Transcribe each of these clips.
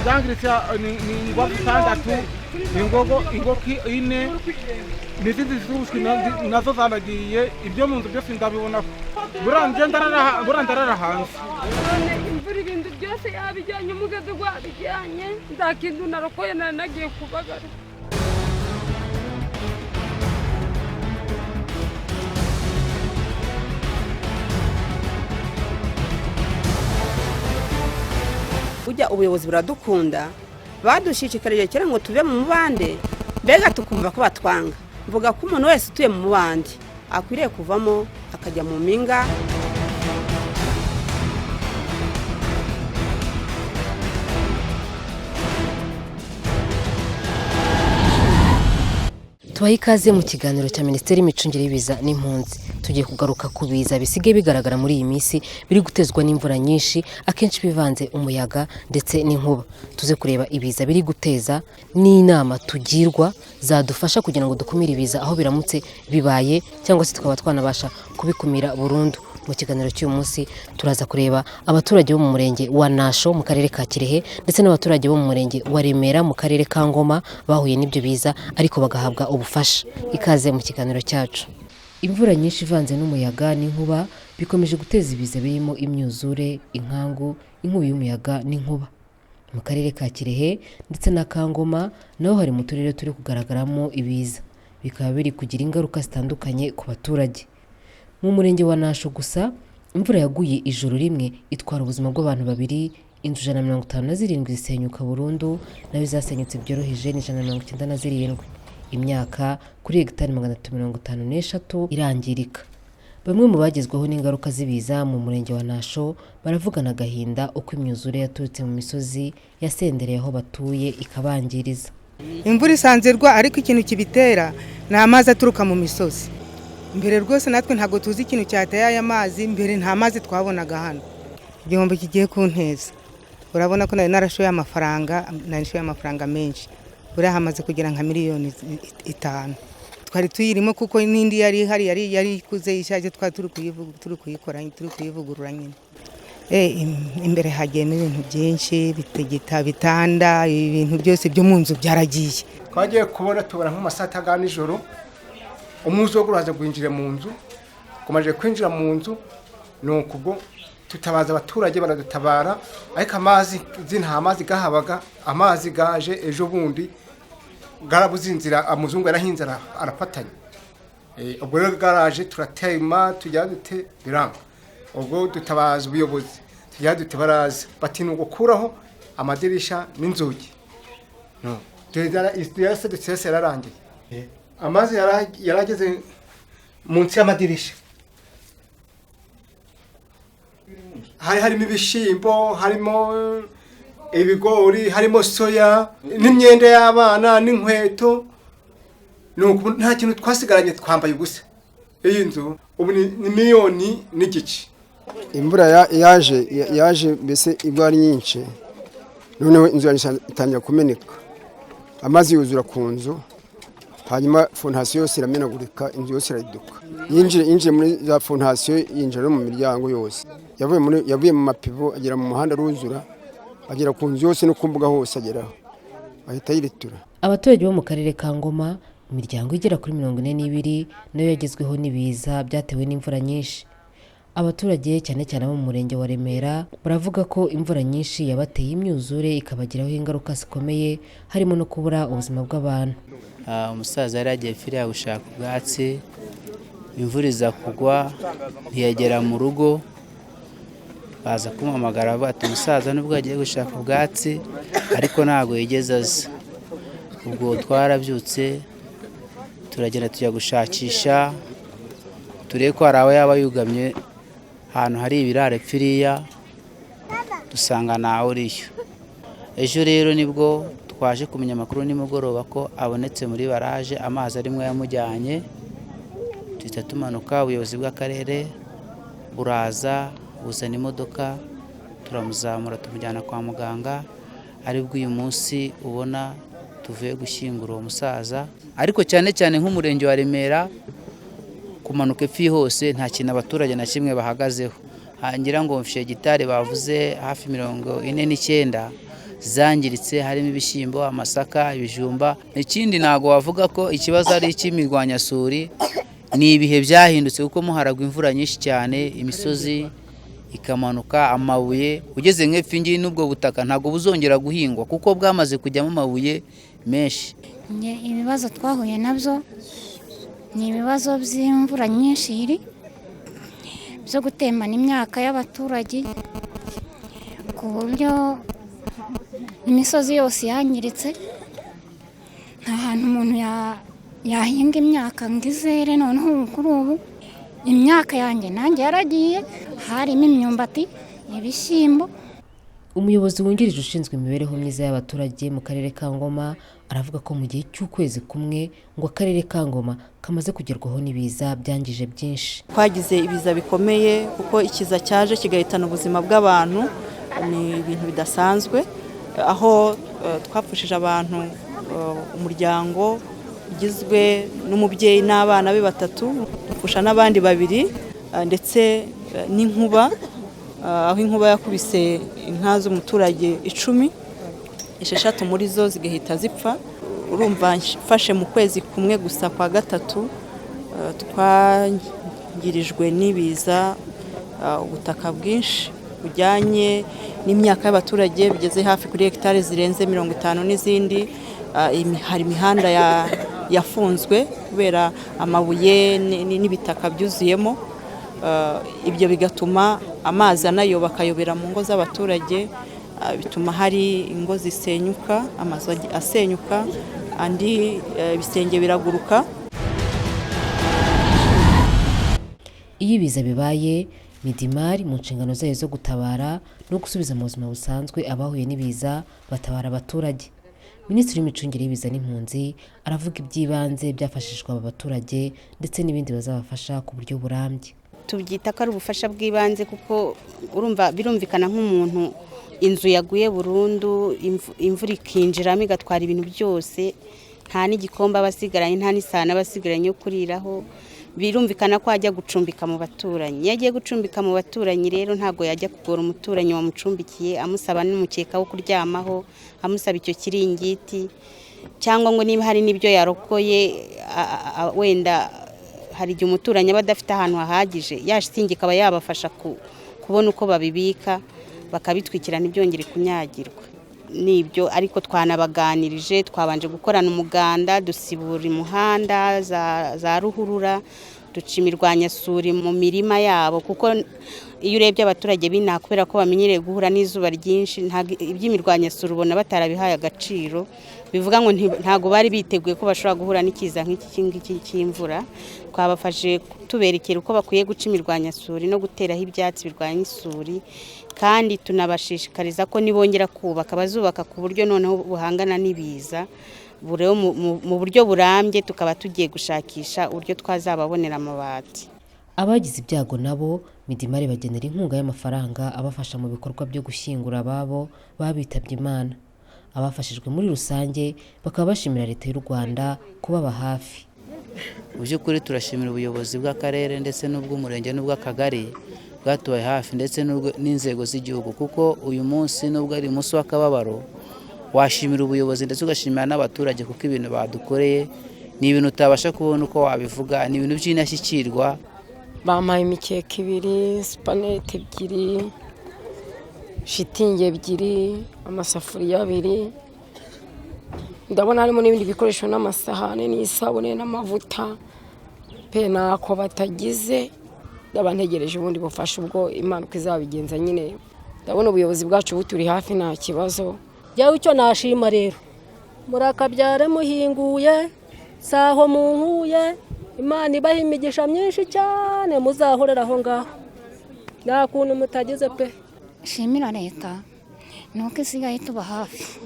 Zangiritse ni ingwa zitandatu, ingoki ine, n'izindi z'ubushwi nazo zabagiye, ibyo mu nzu byose ndabibona burandarara hanze. Imvura ibintu byose yabijyanye, umugezi gwabijyanye, nta kintu narokoye nagiye kubagara. Ujya ubuyobozi buradukunda, badushishikarije kera ngo tuve mu mubande, mbega tukumva ko batwanga. Mvuga ko umuntu wese utuye mu mubande akwiriye kuvamo akajya mu mpinga. Tubaha ikaze mu kiganiro cya Minisiteri y'Imicungire y'Ibiza n'Impunzi. Tugiye kugaruka ku biza bisigaye bigaragara muri iyi minsi biri gutezwa n'imvura nyinshi, akenshi bivanze umuyaga ndetse n'inkuba. Tuze kureba ibiza biri guteza n'inama tugirwa zadufasha kugira ngo dukumire ibiza aho biramutse bibaye, cyangwa se tukaba twanabasha kubikumira burundu. Mu kiganiro cy'uyu munsi turaza kureba abaturage bo mu murenge wa Nasho mu karere ka Kirehe ndetse n'abaturage bo mu murenge wa Remera mu karere ka Ngoma bahuye n'ibyo biza ariko bagahabwa ubufasha. Ikaze mu kiganiro cyacu. Imvura nyinshi ivanze n'umuyaga n'inkuba bikomeje guteza ibiza birimo imyuzure, inkangu, inkubi y'umuyaga n'inkuba. Mu karere ka Kirehe ndetse na Ngoma naho hari mu turere turi kugaragaramo ibiza, bikaba biri kugira ingaruka zitandukanye ku baturage. Mu murenge wa Nasho gusa imvura yaguye ijoro rimwe itwara ubuzima bw'abantu babiri, inzu 157 zisenyuka burundu, nayo zasenyutse byoroheje ni 197. Imyaka kuri hegitari 353 irangirika. Bamwe mu bagezweho n'ingaruka z'ibiza mu murenge wa Nasho baravugana agahinda uko imyuzure yaturutse mu misozi yasendereye aho batuye ikabangiriza. Imvura isanzirwa ariko ikintu kibitera ni amazi aturuka mu misozi. Mbere rwose natwe ntago tuzi ikintu cyateye aya mazi, mbere nta mazi twabonaga hano. Igihombo kigiye kunteza. Urabona ko narashoye amafaranga menshi. Buriya hamaze kugira nka miliyoni 5. Twari tuyirimo kuko n'indi yari ikuze ishaje turi kuyivugurura nyine. Imbere hagiyemo ibintu byinshi bitegeta bitanda, ibintu byose byo mu nzu byaragiye. Twagiye kubona tubona nk'amasata ga nijoro, umuzoguru haza kwinjira mu nzu, kumaje kwinjira mu nzu nuko ubwo tutabaza abaturage baradutabara, ariko amazi amazi gahabaga, amazi gaje ejo bundi garabuzinzira, amuzungu yarahinze arafatanya. Ubwo rero garaje turatema tujya dute biranga. Ubwo dutabaza ubuyobozi tujya dute baraza bati nuko kuraho amadirisha n'inzugi. No. Tuyase dutse yararangiye. Amazi yarageze munsi y'amadirisha. Harimo ibishimbo, harimo ibigori, harimo soya, n'imyenda y'abana, n'inkweto. Nuko nta kintu twasigaranye twambaye ubusa. Iyi nzu ubu ni miliyoni n'igice. Imvura yaje mbese igwa ari nyinshi. Noneho inzu itangira kumeneka. Amazi yuzura ku nzu. Hanyuma fondasiyo yose iramenagurika, inzu yose iraduka. Yinjiye muri za fondasiyo, yinjira mu miryango yose. Yavuye mu mapivo agera mu muhanda ruzura, agera ku nzu yose no kumbuga hose ageraho. Ahita yiritura. Abaturage bo mu karere ka Ngoma imiryango igera kuri 42 nayo yagezweho n'ibiza byatewe n'imvura nyinshi. Abaturage cyane cyane bo mu murenge wa Remera baravuga ko imvura nyinshi yabateye imyuzure ikabagiraho ingaruka zikomeye, harimo no kubura ubuzima bw'abantu. Umusaza yari agiye firiya gushaka ubwatsi, imvura iza kugwa ntiyagera mu rugo, baza kumuhamagara bati umusaza nubwo agiye gushaka ubwatsi ariko ntago yigeze aza. Ubwo twarabyutse turagenda tujya gushakisha, turebe ko hari aho yaba yugamye ahantu hari ibirare firiya, dusanga naho uriyo. Ejo rero nibwo twaje kumenya amakuru nimugoroba ko abonetse muri baraje, amazi arimwe yamujyanye. Tuhita tumanuka, ubuyobozi bw'akarere buraza buzana imodoka, turamuzamura tumujyana kwa muganga. Aribwo uyu munsi ubona tuvuye gushyingura uwo musaza. Ariko cyane cyane nk'umurenge wa Remera kumanuka epfi hose nta kintu abaturage na kimwe bahagazeho. ngira ngo mfishe gitari bavuze hafi 49 zangiritse, harimo ibishyimbo, amasaka, ibijumba. Ikindi ntago wavuga ko ikibazo ari icy'imirwanyasuri, ni ibihe byahindutse kuko muharagwa imvura nyinshi cyane, imisozi ikamanuka, amabuye, ugeze nk'epfingi n'ubwo butaka ntago buzongera guhingwa kuko bwamaze kujyamo amabuye menshi. Ibibazo twahuye nabyo ni ibibazo by'imvura nyinshi iri byo gutembana imyaka y'abaturage, ku buryo imisozi yose yangiritse, nta hantu umuntu yahinga imyaka ngo izere. Noneho kuri ubu imyaka yanjye nanjye yaragiye, harimo imyumbati, ibishyimbo. Umuyobozi wungirije ushinzwe imibereho myiza y'abaturage mu karere ka Ngoma aravuga ko mu gihe cy'ukwezi kumwe ngo akarere ka Ngoma kamaze kugerwaho n'ibiza byangije byinshi. Twagize ibiza bikomeye kuko ikiza cyaje kigahitana ubuzima bw'abantu, ni ibintu bidasanzwe, aho twapfushije abantu, umuryango ugizwe n'umubyeyi n'abana be 3, dupfusha n'abandi 2, ndetse n'inkuba, aho inkuba yakubise inka z'umuturage 10, 6 muri zo zigahita zipfa. Urumva mfashe mu kwezi kumwe gusa kwa 3 twangirijwe n'ibiza, ubutaka bwinshi bujyanye n'imyaka y'abaturage bigeze hafi kuri hegitari zirenze 50 n'izindi. Hari imihanda yafunzwe kubera amabuye n'ibitaka byuzuyemo, ibyo bigatuma amazi anayo bakayobera mu ngo z'abaturage, bituma hari ingo zisenyuka, amazu asenyuka, andi ibisenge biraguruka. Iyo ibiza bibaye, Midimari mu nshingano zayo zo gutabara no gusubiza mu buzima busanzwe abahuye n'ibiza batabara abaturage. Minisitiri w'imicungire y'ibiza n'impunzi aravuga iby'ibanze byafashishwa aba baturage ndetse n'ibindi bazabafasha ku buryo burambye. Tubyita ko ari ubufasha bw'ibanze kuko urumva birumvikana nk'umuntu inzu yaguye burundu, imvura ikinjiramo igatwara ibintu byose, nta n'igikomba basigaranye, nta n'isahani basigaranye yo kuriraho. Birumvikana ko ajya gucumbika mu baturanyi. Iyo agiye gucumbika mu baturanyi rero ntago yajya kugora umuturanyi wamucumbikiye amusaba n'umukeka wo kuryamaho, amusaba icyo kiringiti, cyangwa ngo niba hari n'ibyo yarokoye, wenda hari igihe umuturanyi aba adafite ahantu hahagije, yashinge ikaba yabafasha kubona uko babibika, bakabitwikirana ibyongere kunyagirwa. Nibyo ariko twanabaganirije, twabanje gukorana umuganda, dusibura umuhanda za ruhurura, duca imirwanyasuri mu mirima yabo, kuko iyo urebye abaturage b'inaha kubera ko bamenyereye guhura n'izuba ryinshi, iby'imirwanyasuri ubona batarabihaye agaciro, bivuga ngo ntago bari biteguye ko bashobora guhura n'ikiza nk'iki cy'imvura. Twabafashe tuberekera uko bakwiye guca imirwanyasuri no guteraho ibyatsi birwanya isuri, kandi tunabashishikariza ko nibongera kubaka bazubaka ku buryo noneho buhangana n'ibiza mu buryo burambye, tukaba tugiye gushakisha uburyo twazababonera amabati. Abagize ibyago nabo Midimari bagenera inkunga y'amafaranga abafasha mu bikorwa byo gushyingura ababo babitabye Imana. Abafashijwe muri rusange bakaba bashimira leta y'u Rwanda kubaba hafi. Mu by'ukuri turashimira ubuyobozi bw'akarere ndetse n'ubw'umurenge n'ubw'akagari bwatubaye hafi, ndetse n'inzego z'igihugu, kuko uyu munsi nubwo ari umunsi w'akababaro, washimira ubuyobozi ndetse ugashimira n'abaturage kuko ibintu badukoreye ni ibintu utabasha kubona uko wabivuga, ni ibintu by'indashyikirwa. Bampaye imikeka 2, supanete 2, shitingi 2, amasafuriya 2, ndabona harimo n'ibindi bikoresho n'amasahane n'isabune n'amavuta pe nako batagize. Ndabantegereje ubundi bufasha ubwo Imana izabigenza nyine. Ndabona ubuyobozi bwacu buturi hafi nta kibazo. Jyawe icyo nashima rero, murakabyare muhinguye, saho munkuye, Imana ibaha imigisha myinshi cyane, muzahorera aho ngaho, nta kuntu mutagize pe. Shimira leta nuko isigaye tuba hafi,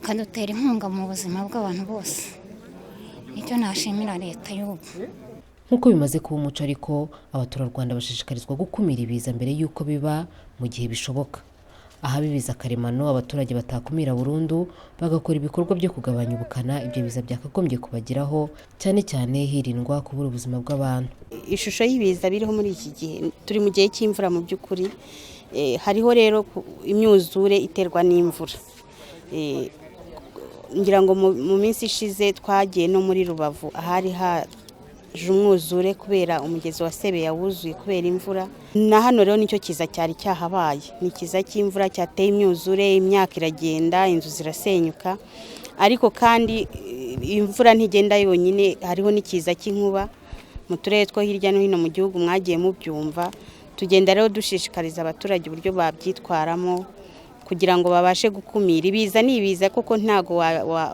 ikadutera inkunga mu buzima bw'abantu bose. Icyo nashimira leta y'ubu. Nk'uko bimaze kuba umuco ariko abaturarwanda bashishikarizwa gukumira ibiza mbere y'uko biba mu gihe bishoboka. ahaba ibiza karemano abaturage batakumira burundu bagakora ibikorwa byo kugabanya ubukana ibyo biza byakagombye kubagiraho cyane cyane hirindwa kubura ubuzima bw'abantu. Ishusho y'ibiza biriho muri iki gihe turi mu gihe cy'imvura mu by'ukuri, hariho rero imyuzure iterwa n'imvura. Ngira ngo mu minsi ishize twagiye no muri Rubavu ahari haje umwuzure kubera umugezi wa Sebeya wuzuye kubera imvura. Na hano rero nicyo kiza cyari cyahabaye, ni kiza cy'imvura cyateye imyuzure, imyaka iragenda, inzu zirasenyuka. Ariko kandi imvura ntigenda yonyine, hariho n'ikiza cy'inkuba mu turere two hirya no hino mu gihugu mwagiye mubyumva. Tugenda rero dushishikariza abaturage uburyo babyitwaramo kugira ngo babashe gukumira ibiza. Ni ibiza kuko ntago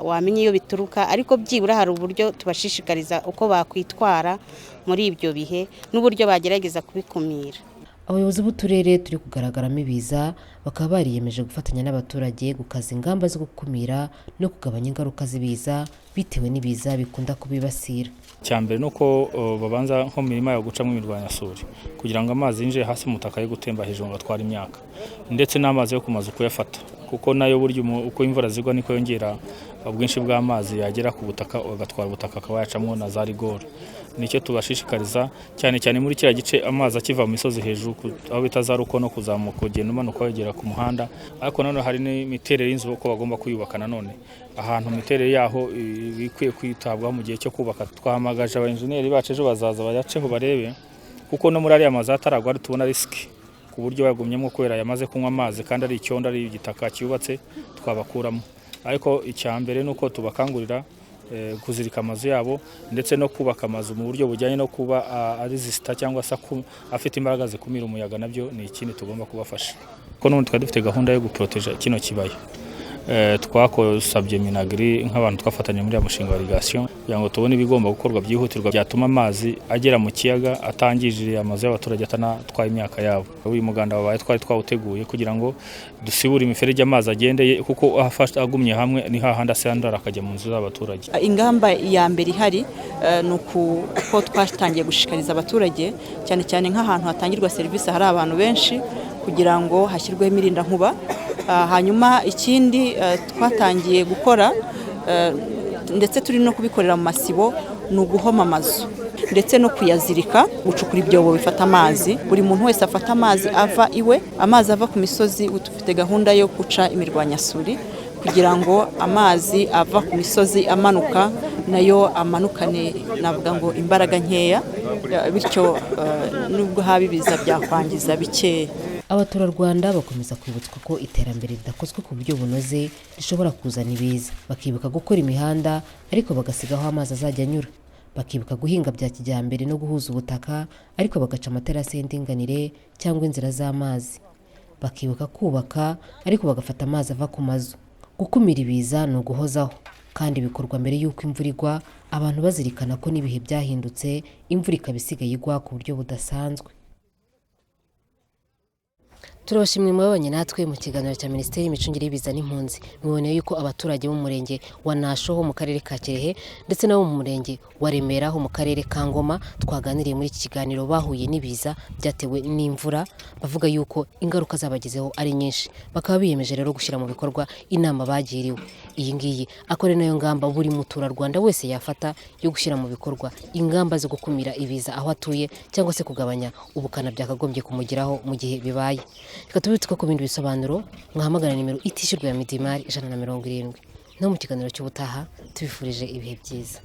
wamenye iyo bituruka, ariko byibura hari uburyo tubashishikariza uko bakwitwara muri ibyo bihe n'uburyo bagerageza kubikumira. Abayobozi b'uturere turi kugaragaramo ibiza bakaba bariyemeje gufatanya n'abaturage gukaza ingamba zo gukumira no kugabanya ingaruka z'ibiza bitewe n'ibiza bikunda kubibasira. Cyambere nuko babanza nko mirima yo gucamo imirwanyasuri kugira ngo amazi yinjire hasi mu butaka yo gutemba hejuru ngo atware imyaka, ndetse n'amazi yo kumazu kuyafata, kuko nayo buryo uko imvura zigwa niko yongera ubwinshi bw'amazi yagera ku butaka agatwara ubutaka akaba yacamwo na za rigore. Nicyo tubashishikariza cyane cyane muri kiriya gice amazi akiva mu misozi hejuru aho bita za ruko no kuzamuka ugenda umanuka wegera ku muhanda. Ariko nanone hari n'imiterere y'inzu ko bagomba kuyubaka nanone ahantu imiterere yaho bikwiye kwitabwaho mu gihe cyo kubaka. Twahamagaje abainjeniyeri bacu ejo bazaza bayaceho barebe, kuko no muri ariya mazi ataragwa tubona riski ku buryo bagumyemo kubera yamaze kunywa amazi kandi ari icyondo ari igitaka cyubatse twabakuramo. Ariko icyambere nuko tubakangurira kuzirika amazu yabo ndetse no kubaka amazu mu buryo bujyanye no kuba ari zisita cyangwa se afite imbaraga zikumira umuyaga, nabyo ni ikindi tugomba kubafasha. Kuko n'ubu twari dufite gahunda yo guproteja kino kibaya. Twakosabye Minagri nk'abantu twafatanya muri mushinga wa irrigation kugira ngo tubone ibigomba gukorwa byihutirwa byatuma amazi agera mu kiyaga atangije amazu y'abaturage atanatwaye imyaka yabo. Uyu muganda wabaye twari twawuteguye kugira ngo dusibure imiferege amazi agendeye, kuko agumye hamwe ni hahandi asandara akajya mu nzu z'abaturage. Ingamba ya mbere ihari ni uko twatangiye gushishikariza abaturage cyane cyane nk'ahantu hatangirwa serivisi hari abantu benshi kugira ngo hashyirweho imirinda nkuba. Hanyuma ikindi twatangiye gukora ndetse turi no kubikorera mu masibo ni uguhoma amazu ndetse no kuyazirika, gucukura ibyobo bifata amazi. Buri muntu wese afata amazi ava iwe, amazi ava ku misozi. Dufite gahunda yo guca imirwanyasuri kugira ngo amazi ava ku misozi amanuka nayo amanukane navuga ngo imbaraga nkeya, bityo nubwo haba ibiza byakwangiza bikeya. Abaturarwanda bakomeza kwibutswa ko iterambere ridakozwe ku buryo bunoze rishobora kuzana ibiza. Bakibuka gukora imihanda ariko bagasigaho amazi azajya anyura. Bakibuka guhinga bya kijyambere no guhuza ubutaka ariko bagaca amaterasi y'indinganire cyangwa inzira z'amazi. Bakibuka kubaka ariko bagafata amazi ava ku mazu. Gukumira ibiza ni uguhozaho, kandi bikorwa mbere y'uko imvura igwa, abantu bazirikana ko n'ibihe byahindutse imvura ikaba isigaye igwa ku buryo budasanzwe. Turabashimwe mwabanye natwe mu kiganiro cya Minisiteri y'Imicungire y'Ibiza n'Impunzi. Muboneye yuko abaturage bo mu murenge wa Nasho ho mu karere ka Kirehe ndetse nabo mu murenge wa Remera ho mu karere ka Ngoma twaganiriye muri iki kiganiro bahuye n'ibiza byatewe n'imvura, bavuga yuko ingaruka zabagezeho ari nyinshi. Bakaba biyemeje rero gushyira mu bikorwa inama bagiriwe. Iyi ngiyi akore nayo ngamba buri muturarwanda wese yafata yo gushyira mu bikorwa ingamba zo gukumira ibiza aho atuye cyangwa se kugabanya ubukana byakagombye kumugiraho mu gihe bibaye. Reka tubitse ko bindi bisobanuro mwahamagara nimero itishyurwa ya midimari 170. No mu kiganiro cy'ubutaha tubifurije ibihe byiza.